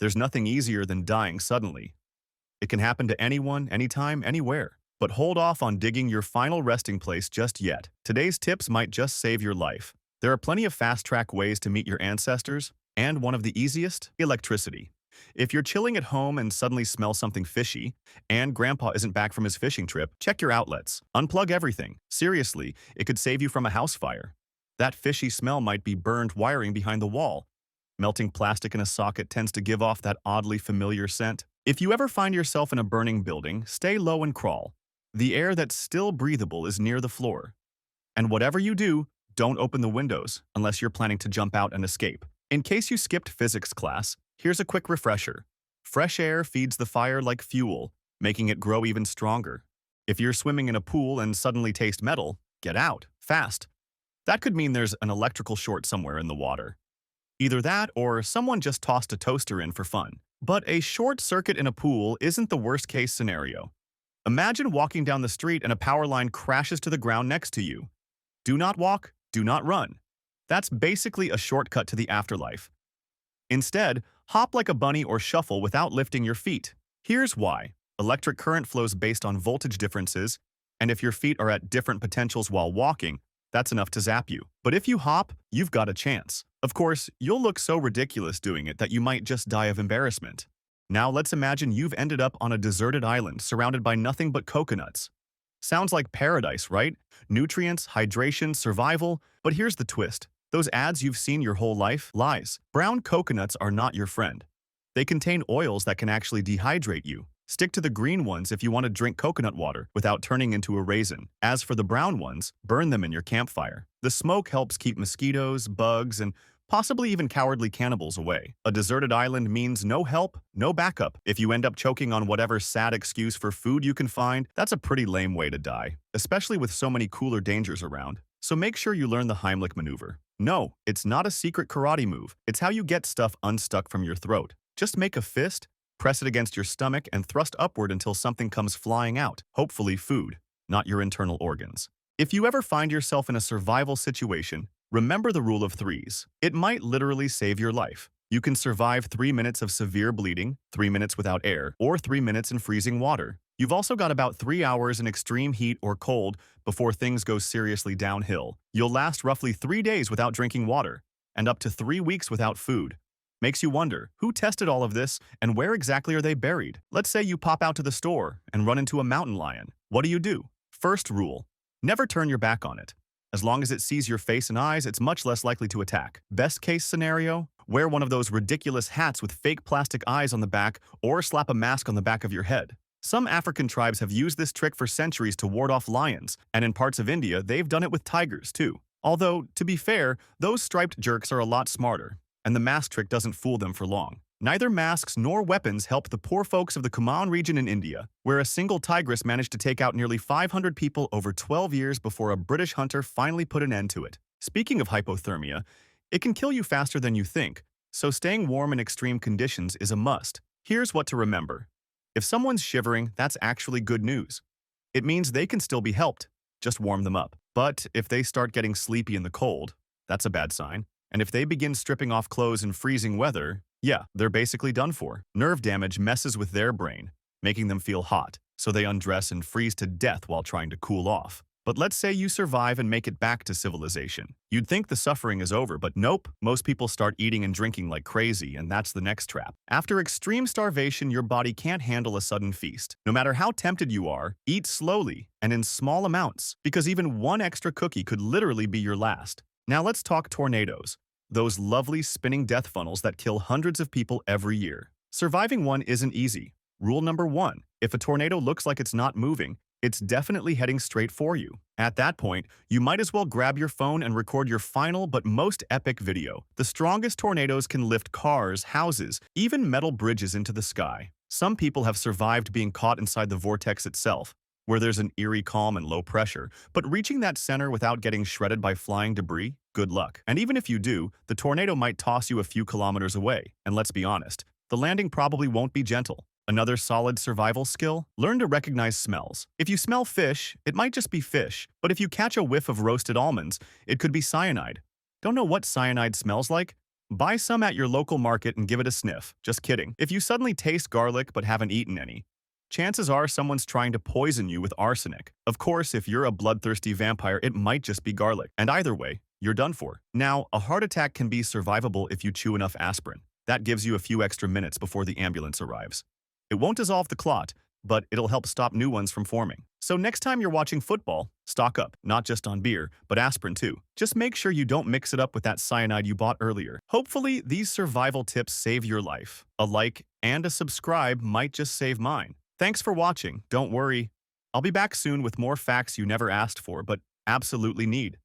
There's nothing easier than dying suddenly. It can happen to anyone, anytime, anywhere. But hold off on digging your final resting place just yet. Today's tips might just save your life. There are plenty of fast-track ways to meet your ancestors, and one of the easiest, electricity. If you're chilling at home and suddenly smell something fishy, and Grandpa isn't back from his fishing trip, check your outlets. Unplug everything. Seriously, it could save you from a house fire. That fishy smell might be burned wiring behind the wall. Melting plastic in a socket tends to give off that oddly familiar scent. If you ever find yourself in a burning building, stay low and crawl. The air that's still breathable is near the floor. And whatever you do, don't open the windows unless you're planning to jump out and escape. In case you skipped physics class, here's a quick refresher. Fresh air feeds the fire like fuel, making it grow even stronger. If you're swimming in a pool and suddenly taste metal, get out, fast. That could mean there's an electrical short somewhere in the water. Either that or someone just tossed a toaster in for fun. But a short circuit in a pool isn't the worst-case scenario. Imagine walking down the street and a power line crashes to the ground next to you. Do not walk, do not run. That's basically a shortcut to the afterlife. Instead, hop like a bunny or shuffle without lifting your feet. Here's why. Electric current flows based on voltage differences, and if your feet are at different potentials while walking, that's enough to zap you. But if you hop, you've got a chance. Of course, you'll look so ridiculous doing it that you might just die of embarrassment. Now let's imagine you've ended up on a deserted island surrounded by nothing but coconuts. Sounds like paradise, right? Nutrients, hydration, survival. But here's the twist. Those ads you've seen your whole life? Lies. Brown coconuts are not your friend. They contain oils that can actually dehydrate you. Stick to the green ones if you want to drink coconut water without turning into a raisin. As for the brown ones, burn them in your campfire. The smoke helps keep mosquitoes, bugs, and possibly even cowardly cannibals away. A deserted island means no help, no backup. If you end up choking on whatever sad excuse for food you can find, that's a pretty lame way to die, especially with so many cooler dangers around. So make sure you learn the Heimlich maneuver. No, it's not a secret karate move. It's how you get stuff unstuck from your throat. Just make a fist, press it against your stomach, and thrust upward until something comes flying out. Hopefully food, not your internal organs. If you ever find yourself in a survival situation, remember the rule of threes. It might literally save your life. You can survive 3 minutes of severe bleeding, 3 minutes without air, or 3 minutes in freezing water. You've also got about 3 hours in extreme heat or cold before things go seriously downhill. You'll last roughly 3 days without drinking water, and up to 3 weeks without food. Makes you wonder, who tested all of this, and where exactly are they buried? Let's say you pop out to the store and run into a mountain lion. What do? First rule, never turn your back on it. As long as it sees your face and eyes, it's much less likely to attack. Best case scenario, wear one of those ridiculous hats with fake plastic eyes on the back or slap a mask on the back of your head. Some African tribes have used this trick for centuries to ward off lions, and in parts of India, they've done it with tigers too. Although, to be fair, those striped jerks are a lot smarter, and the mask trick doesn't fool them for long. Neither masks nor weapons helped the poor folks of the Kumaon region in India, where a single tigress managed to take out nearly 500 people over 12 years before a British hunter finally put an end to it. Speaking of hypothermia, it can kill you faster than you think, so staying warm in extreme conditions is a must. Here's what to remember. If someone's shivering, that's actually good news. It means they can still be helped. Just warm them up. But if they start getting sleepy in the cold, that's a bad sign. And if they begin stripping off clothes in freezing weather, yeah, they're basically done for. Nerve damage messes with their brain, making them feel hot, so they undress and freeze to death while trying to cool off. But let's say you survive and make it back to civilization. You'd think the suffering is over, but nope. Most people start eating and drinking like crazy, and that's the next trap. After extreme starvation, your body can't handle a sudden feast. No matter how tempted you are, eat slowly and in small amounts, because even one extra cookie could literally be your last. Now let's talk tornadoes. Those lovely spinning death funnels that kill hundreds of people every year. Surviving one isn't easy. Rule number 1, if a tornado looks like it's not moving, it's definitely heading straight for you. At that point, you might as well grab your phone and record your final but most epic video. The strongest tornadoes can lift cars, houses, even metal bridges into the sky. Some people have survived being caught inside the vortex itself, where there's an eerie calm and low pressure, but reaching that center without getting shredded by flying debris? Good luck. And even if you do, the tornado might toss you a few kilometers away. And let's be honest, the landing probably won't be gentle. Another solid survival skill? Learn to recognize smells. If you smell fish, it might just be fish, but if you catch a whiff of roasted almonds, it could be cyanide. Don't know what cyanide smells like? Buy some at your local market and give it a sniff. Just kidding. If you suddenly taste garlic but haven't eaten any, chances are someone's trying to poison you with arsenic. Of course, if you're a bloodthirsty vampire, it might just be garlic. And either way, you're done for. Now, a heart attack can be survivable if you chew enough aspirin. That gives you a few extra minutes before the ambulance arrives. It won't dissolve the clot, but it'll help stop new ones from forming. So next time you're watching football, stock up, not just on beer, but aspirin too. Just make sure you don't mix it up with that cyanide you bought earlier. Hopefully, these survival tips save your life. A like and a subscribe might just save mine. Thanks for watching. Don't worry, I'll be back soon with more facts you never asked for but absolutely need.